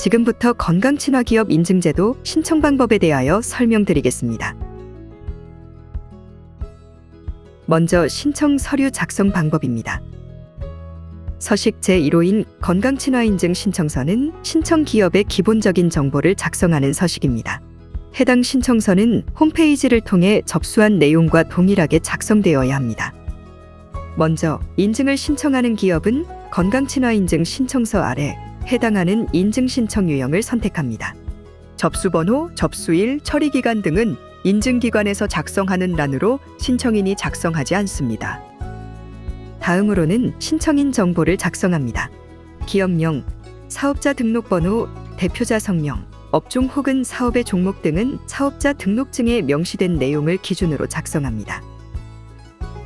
지금부터 건강친화기업 인증제도 신청 방법에 대하여 설명드리겠습니다. 먼저 신청 서류 작성 방법입니다. 서식 제1호인 건강친화인증 신청서는 신청 기업의 기본적인 정보를 작성하는 서식입니다. 해당 신청서는 홈페이지를 통해 접수한 내용과 동일하게 작성되어야 합니다. 먼저 인증을 신청하는 기업은 건강친화인증 신청서 아래 해당하는 인증 신청 유형을 선택합니다. 접수번호, 접수일, 처리기간 등은 인증기관에서 작성하는 란으로 신청인이 작성하지 않습니다. 다음으로는 신청인 정보를 작성합니다. 기업명, 사업자 등록번호, 대표자 성명, 업종 혹은 사업의 종목 등은 사업자 등록증에 명시된 내용을 기준으로 작성합니다.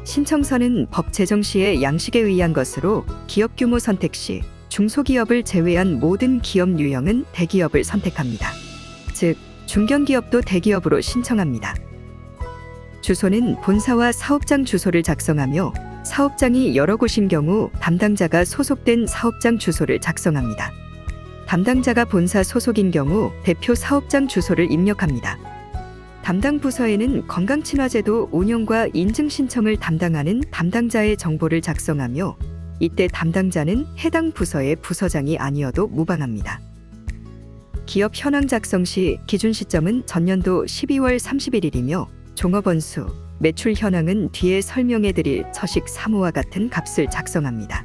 신청서는 법 제정 시의 양식에 의한 것으로 기업 규모 선택 시 중소기업을 제외한 모든 기업 유형은 대기업을 선택합니다. 즉, 중견기업도 대기업으로 신청합니다. 주소는 본사와 사업장 주소를 작성하며 사업장이 여러 곳인 경우 담당자가 소속된 사업장 주소를 작성합니다. 담당자가 본사 소속인 경우 대표 사업장 주소를 입력합니다. 담당 부서에는 건강친화제도 운영과 인증 신청을 담당하는 담당자의 정보를 작성하며 이때 담당자는 해당 부서의 부서장이 아니어도 무방합니다. 기업 현황 작성 시 기준 시점은 전년도 12월 31일이며 종업원수, 매출 현황은 뒤에 설명해드릴 서식 3호와 같은 값을 작성합니다.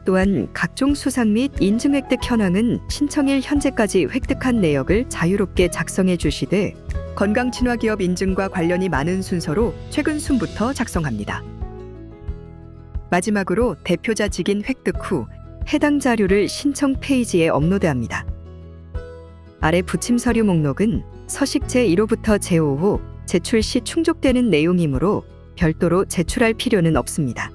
또한 각종 수상 및 인증 획득 현황은 신청일 현재까지 획득한 내역을 자유롭게 작성해 주시되 건강친화기업 인증과 관련이 많은 순서로 최근 순부터 작성합니다. 마지막으로 대표자 직인 획득 후 해당 자료를 신청 페이지에 업로드합니다. 아래 부침 서류 목록은 서식 제1호부터 제5호 제출 시 충족되는 내용이므로 별도로 제출할 필요는 없습니다.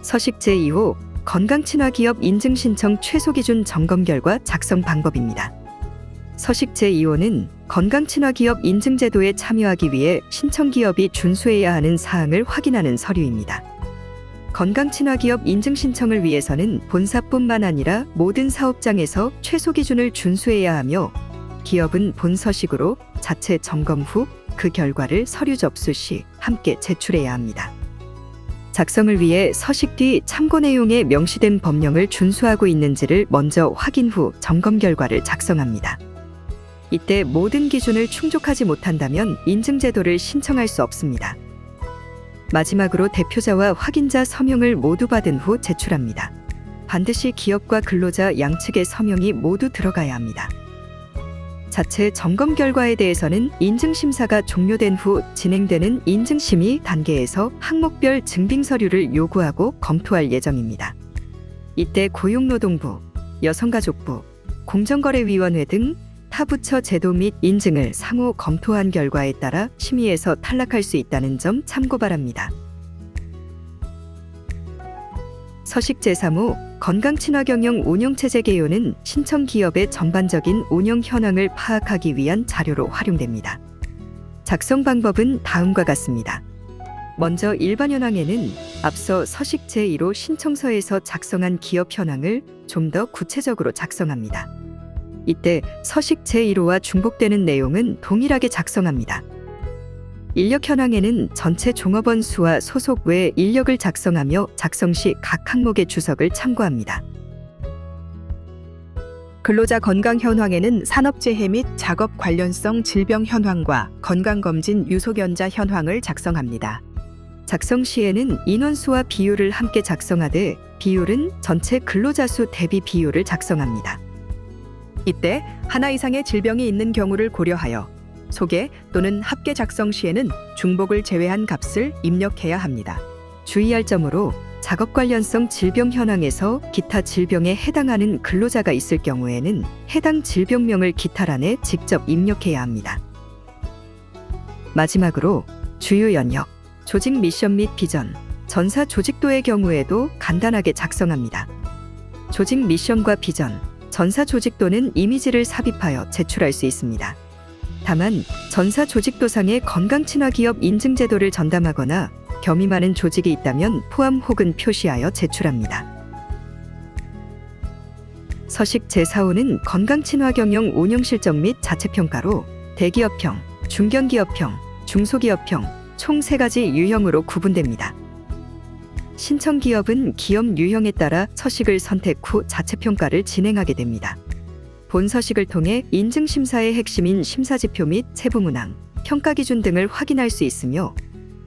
서식 제2호 건강친화기업 인증 신청 최소 기준 점검 결과 작성 방법입니다. 서식 제2호는 건강친화기업 인증제도에 참여하기 위해 신청기업이 준수해야 하는 사항을 확인하는 서류입니다. 건강친화기업 인증 신청을 위해서는 본사뿐만 아니라 모든 사업장에서 최소 기준을 준수해야 하며 기업은 본 서식으로 자체 점검 후 그 결과를 서류 접수 시 함께 제출해야 합니다. 작성을 위해 서식 뒤 참고 내용에 명시된 법령을 준수하고 있는지를 먼저 확인 후 점검 결과를 작성합니다. 이때 모든 기준을 충족하지 못한다면 인증제도를 신청할 수 없습니다. 마지막으로 대표자와 확인자 서명을 모두 받은 후 제출합니다. 반드시 기업과 근로자 양측의 서명이 모두 들어가야 합니다. 자체 점검 결과에 대해서는 인증심사가 종료된 후 진행되는 인증심의 단계에서 항목별 증빙 서류를 요구하고 검토할 예정입니다. 이때 고용노동부, 여성가족부, 공정거래위원회 등 타 부처 제도 및 인증을 상호 검토한 결과에 따라 심의에서 탈락할 수 있다는 점 참고 바랍니다. 서식 제3호 건강친화경영 운영체제 개요는 신청 기업의 전반적인 운영 현황을 파악하기 위한 자료로 활용됩니다. 작성 방법은 다음과 같습니다. 먼저 일반 현황에는 앞서 서식 제1호 신청서에서 작성한 기업 현황을 좀 더 구체적으로 작성합니다. 이때 서식 제1호와 중복되는 내용은 동일하게 작성합니다. 인력 현황에는 전체 종업원 수와 소속 외 인력을 작성하며 작성 시 각 항목의 주석을 참고합니다. 근로자 건강 현황에는 산업재해 및 작업 관련성 질병 현황과 건강검진 유소견자 현황을 작성합니다. 작성 시에는 인원수와 비율을 함께 작성하되 비율은 전체 근로자 수 대비 비율을 작성합니다. 이때 하나 이상의 질병이 있는 경우를 고려하여 소개 또는 합계 작성 시에는 중복을 제외한 값을 입력해야 합니다. 주의할 점으로 작업 관련성 질병 현황에서 기타 질병에 해당하는 근로자가 있을 경우에는 해당 질병명을 기타란에 직접 입력해야 합니다. 마지막으로 주요 연역, 조직 미션 및 비전, 전사 조직도의 경우에도 간단하게 작성합니다. 조직 미션과 비전, 전사 조직도는 이미지를 삽입하여 제출할 수 있습니다. 다만 전사 조직도상의 건강친화기업 인증제도를 전담하거나 겸이 많은 조직이 있다면 포함 혹은 표시하여 제출합니다. 서식 제4호는 건강친화경영 운영실적 및 자체평가로 대기업형, 중견기업형, 중소기업형 총 3가지 유형으로 구분됩니다. 신청기업은 기업 유형에 따라 서식을 선택 후 자체평가를 진행하게 됩니다. 본 서식을 통해 인증심사의 핵심인 심사지표 및 세부문항, 평가기준 등을 확인할 수 있으며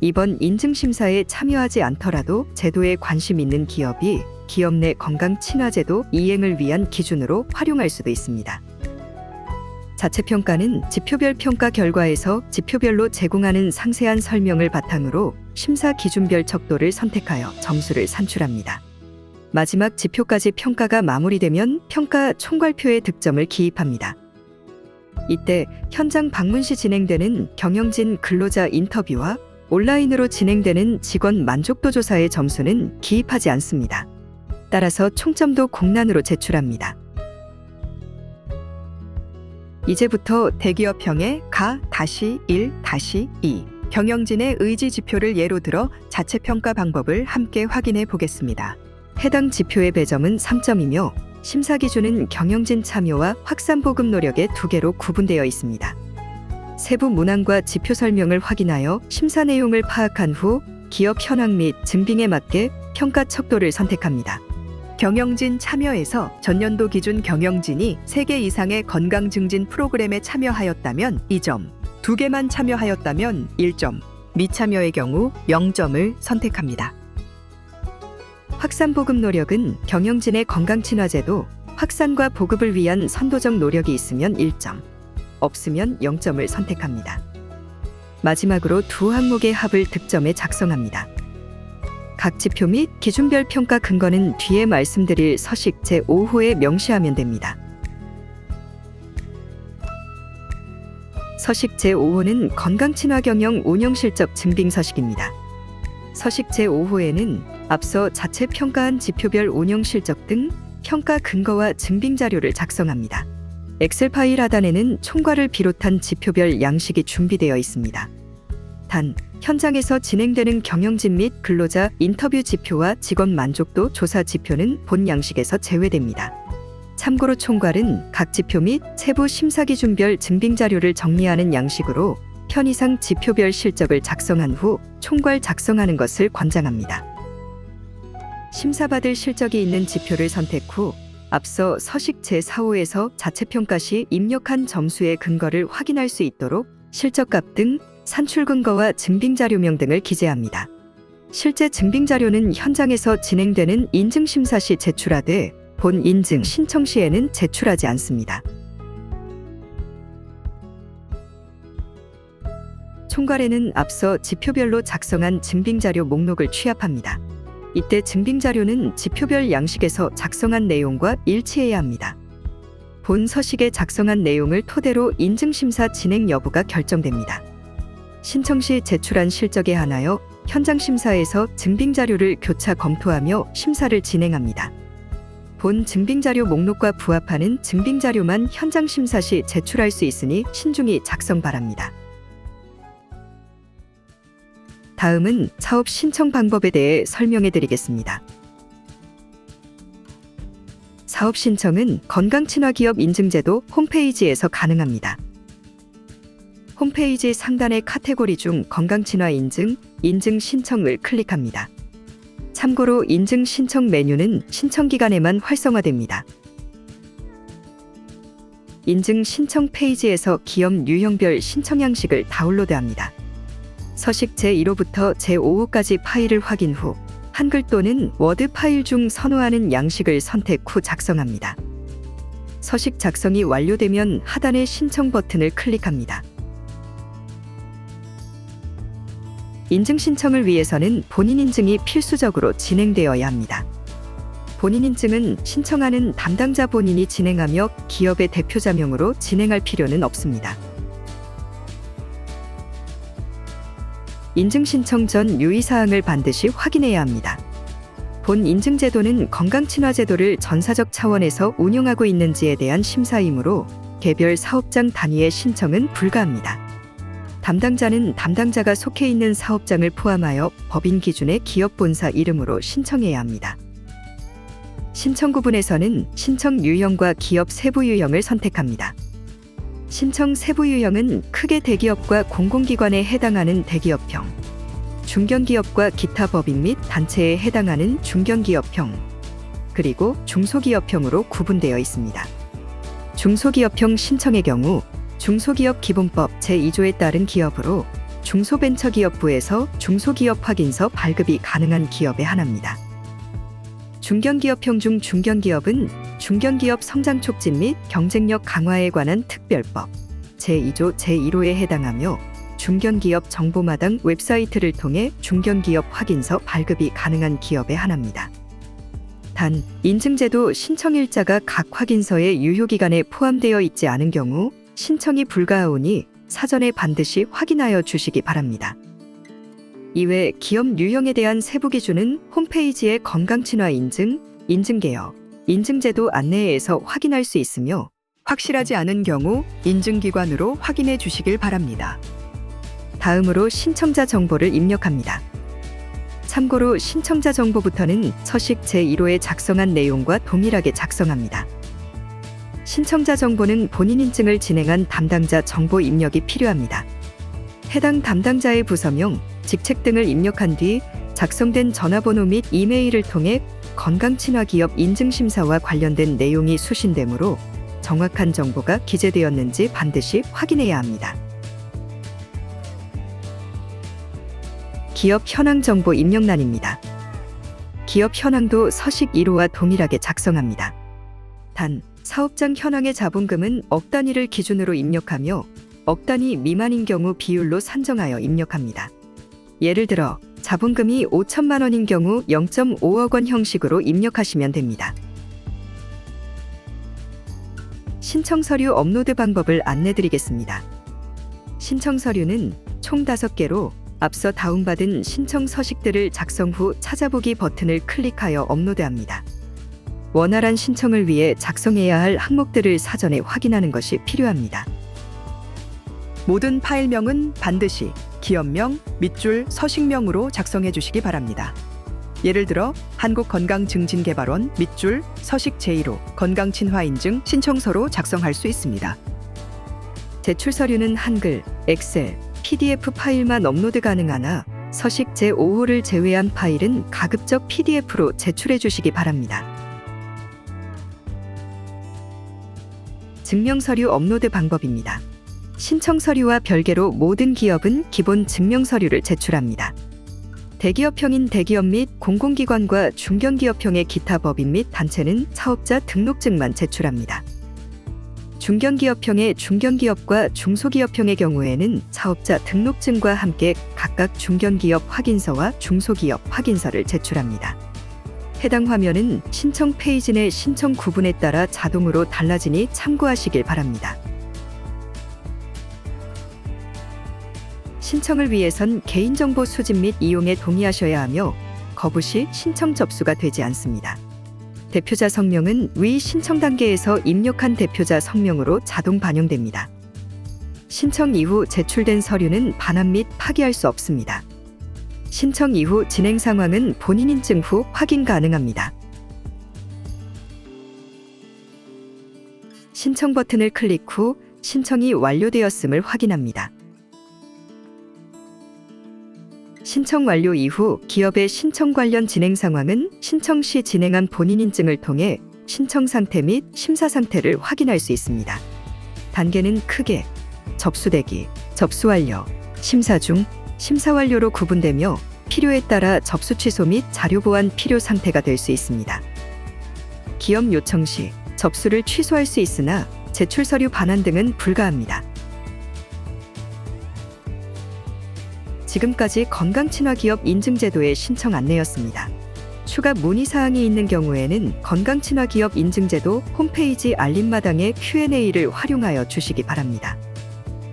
이번 인증심사에 참여하지 않더라도 제도에 관심 있는 기업이 기업 내 건강친화제도 이행을 위한 기준으로 활용할 수도 있습니다. 자체평가는 지표별 평가 결과에서 지표별로 제공하는 상세한 설명을 바탕으로 심사 기준별 척도를 선택하여 점수를 산출합니다. 마지막 지표까지 평가가 마무리되면 평가 총괄표에 득점을 기입합니다. 이때 현장 방문 시 진행되는 경영진 근로자 인터뷰와 온라인으로 진행되는 직원 만족도 조사의 점수는 기입하지 않습니다. 따라서 총점도 공란으로 제출합니다. 이제부터 대기업형의 가-1-2 경영진의 의지 지표를 예로 들어 자체평가 방법을 함께 확인해 보겠습니다. 해당 지표의 배점은 3점이며 심사 기준은 경영진 참여와 확산 보급 노력의 2개로 구분되어 있습니다. 세부 문항과 지표 설명을 확인하여 심사 내용을 파악한 후 기업 현황 및 증빙에 맞게 평가 척도를 선택합니다. 경영진 참여에서 전년도 기준 경영진이 3개 이상의 건강 증진 프로그램에 참여하였다면 2점, 2개만 참여하였다면 1점, 미참여의 경우 0점을 선택합니다. 확산 보급 노력은 경영진의 건강친화제도 확산과 보급을 위한 선도적 노력이 있으면 1점, 없으면 0점을 선택합니다. 마지막으로 2 항목의 합을 득점에 작성합니다. 각 지표 및 기준별 평가 근거는 뒤에 말씀드릴 서식 제5호에 명시하면 됩니다. 서식 제5호는 건강친화경영 운영실적 증빙 서식입니다. 서식 제5호에는 앞서 자체 평가한 지표별 운영실적 등 평가 근거와 증빙 자료를 작성합니다. 엑셀 파일 하단에는 총괄을 비롯한 지표별 양식이 준비되어 있습니다. 단, 현장에서 진행되는 경영진 및 근로자 인터뷰 지표와 직원 만족도 조사 지표는 본 양식에서 제외됩니다. 참고로 총괄은 각 지표 및 세부 심사 기준별 증빙 자료를 정리하는 양식으로 편의상 지표별 실적을 작성한 후 총괄 작성하는 것을 권장합니다. 심사받을 실적이 있는 지표를 선택 후 앞서 서식 제4호에서 자체평가 시 입력한 점수의 근거를 확인할 수 있도록 실적값 등 산출 근거와 증빙자료명 등을 기재합니다. 실제 증빙자료는 현장에서 진행되는 인증심사 시 제출하되 본 인증 신청 시에는 제출하지 않습니다. 총괄에는 앞서 지표별로 작성한 증빙자료 목록을 취합합니다. 이때 증빙자료는 지표별 양식에서 작성한 내용과 일치해야 합니다. 본 서식에 작성한 내용을 토대로 인증심사 진행 여부가 결정됩니다. 신청 시 제출한 실적에 한하여 현장 심사에서 증빙자료를 교차 검토하며 심사를 진행합니다. 본 증빙자료 목록과 부합하는 증빙자료만 현장 심사 시 제출할 수 있으니 신중히 작성 바랍니다. 다음은 사업 신청 방법에 대해 설명해 드리겠습니다. 사업 신청은 건강친화기업 인증제도 홈페이지에서 가능합니다. 홈페이지 상단의 카테고리 중 건강친화 인증, 인증 신청을 클릭합니다. 참고로 인증 신청 메뉴는 신청 기간에만 활성화됩니다. 인증 신청 페이지에서 기업 유형별 신청 양식을 다운로드합니다. 서식 제1호부터 제5호까지 파일을 확인 후 한글 또는 워드 파일 중 선호하는 양식을 선택 후 작성합니다. 서식 작성이 완료되면 하단의 신청 버튼을 클릭합니다. 인증 신청을 위해서는 본인 인증이 필수적으로 진행되어야 합니다. 본인 인증은 신청하는 담당자 본인이 진행하며 기업의 대표자명으로 진행할 필요는 없습니다. 인증 신청 전 유의사항을 반드시 확인해야 합니다. 본 인증제도는 건강친화제도를 전사적 차원에서 운영하고 있는지에 대한 심사이므로 개별 사업장 단위의 신청은 불가합니다. 담당자는 담당자가 속해 있는 사업장을 포함하여 법인 기준의 기업 본사 이름으로 신청해야 합니다. 신청 구분에서는 신청 유형과 기업 세부 유형을 선택합니다. 신청 세부 유형은 크게 대기업과 공공기관에 해당하는 대기업형, 중견기업과 기타 법인 및 단체에 해당하는 중견기업형, 그리고 중소기업형으로 구분되어 있습니다. 중소기업형 신청의 경우 중소기업 기본법 제2조에 따른 기업으로 중소벤처기업부에서 중소기업 확인서 발급이 가능한 기업에 한합니다. 중견기업형 중 중견기업은 중견기업 성장 촉진 및 경쟁력 강화에 관한 특별법 제2조 제1호에 해당하며 중견기업 정보마당 웹사이트를 통해 중견기업 확인서 발급이 가능한 기업에 한합니다. 단, 인증제도 신청일자가 각 확인서의 유효기간에 포함되어 있지 않은 경우 신청이 불가하오니 사전에 반드시 확인하여 주시기 바랍니다. 이외 기업 유형에 대한 세부 기준은 홈페이지의 건강친화 인증, 인증개혁, 인증제도 안내에서 확인할 수 있으며 확실하지 않은 경우 인증기관으로 확인해 주시길 바랍니다. 다음으로 신청자 정보를 입력합니다. 참고로 신청자 정보부터는 서식 제1호에 작성한 내용과 동일하게 작성합니다. 신청자 정보는 본인 인증을 진행한 담당자 정보 입력이 필요합니다. 해당 담당자의 부서명, 직책 등을 입력한 뒤 작성된 전화번호 및 이메일을 통해 건강친화기업 인증심사와 관련된 내용이 수신되므로 정확한 정보가 기재되었는지 반드시 확인해야 합니다. 기업 현황 정보 입력란입니다. 기업 현황도 서식 1호와 동일하게 작성합니다. 단, 사업장 현황의 자본금은 억 단위를 기준으로 입력하며 억 단위 미만인 경우 비율로 산정하여 입력합니다. 예를 들어 자본금이 5천만 원인 경우 0.5억 원 형식으로 입력하시면 됩니다. 신청 서류 업로드 방법을 안내드리겠습니다. 신청 서류는 총 5개로 앞서 다운받은 신청 서식들을 작성 후 찾아보기 버튼을 클릭하여 업로드합니다. 원활한 신청을 위해 작성해야 할 항목들을 사전에 확인하는 것이 필요합니다. 모든 파일명은 반드시 기업명, 밑줄, 서식명으로 작성해 주시기 바랍니다. 예를 들어 한국건강증진개발원 밑줄 서식 제1호 건강친화인증 신청서로 작성할 수 있습니다. 제출 서류는 한글, 엑셀, PDF 파일만 업로드 가능하나 서식 제5호를 제외한 파일은 가급적 PDF로 제출해 주시기 바랍니다. 증명서류 업로드 방법입니다. 신청 서류와 별개로 모든 기업은 기본 증명 서류를 제출합니다. 대기업형인 대기업 및 공공기관과 중견기업형의 기타 법인 및 단체는 사업자 등록증만 제출합니다. 중견기업형의 중견기업과 중소기업형의 경우에는 사업자 등록증과 함께 각각 중견기업 확인서와 중소기업 확인서를 제출합니다. 해당 화면은 신청 페이지 내 신청 구분에 따라 자동으로 달라지니 참고하시길 바랍니다. 신청을 위해선 개인정보 수집 및 이용에 동의하셔야 하며 거부 시 신청 접수가 되지 않습니다. 대표자 성명은 위 신청 단계에서 입력한 대표자 성명으로 자동 반영됩니다. 신청 이후 제출된 서류는 반환 및 파기할 수 없습니다. 신청 이후 진행 상황은 본인 인증 후 확인 가능합니다. 신청 버튼을 클릭 후 신청이 완료되었음을 확인합니다. 신청 완료 이후 기업의 신청 관련 진행 상황은 신청 시 진행한 본인 인증을 통해 신청 상태 및 심사 상태를 확인할 수 있습니다. 단계는 크게 접수 대기, 접수 완료, 심사 중, 심사 완료로 구분되며 필요에 따라 접수 취소 및 자료 보완 필요 상태가 될 수 있습니다. 기업 요청 시 접수를 취소할 수 있으나 제출 서류 반환 등은 불가합니다. 지금까지 건강친화기업 인증제도의 신청 안내였습니다. 추가 문의사항이 있는 경우에는 건강친화기업 인증제도 홈페이지 알림마당의 Q&A를 활용하여 주시기 바랍니다.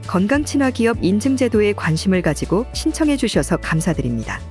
건강친화기업 인증제도에 관심을 가지고 신청해 주셔서 감사드립니다.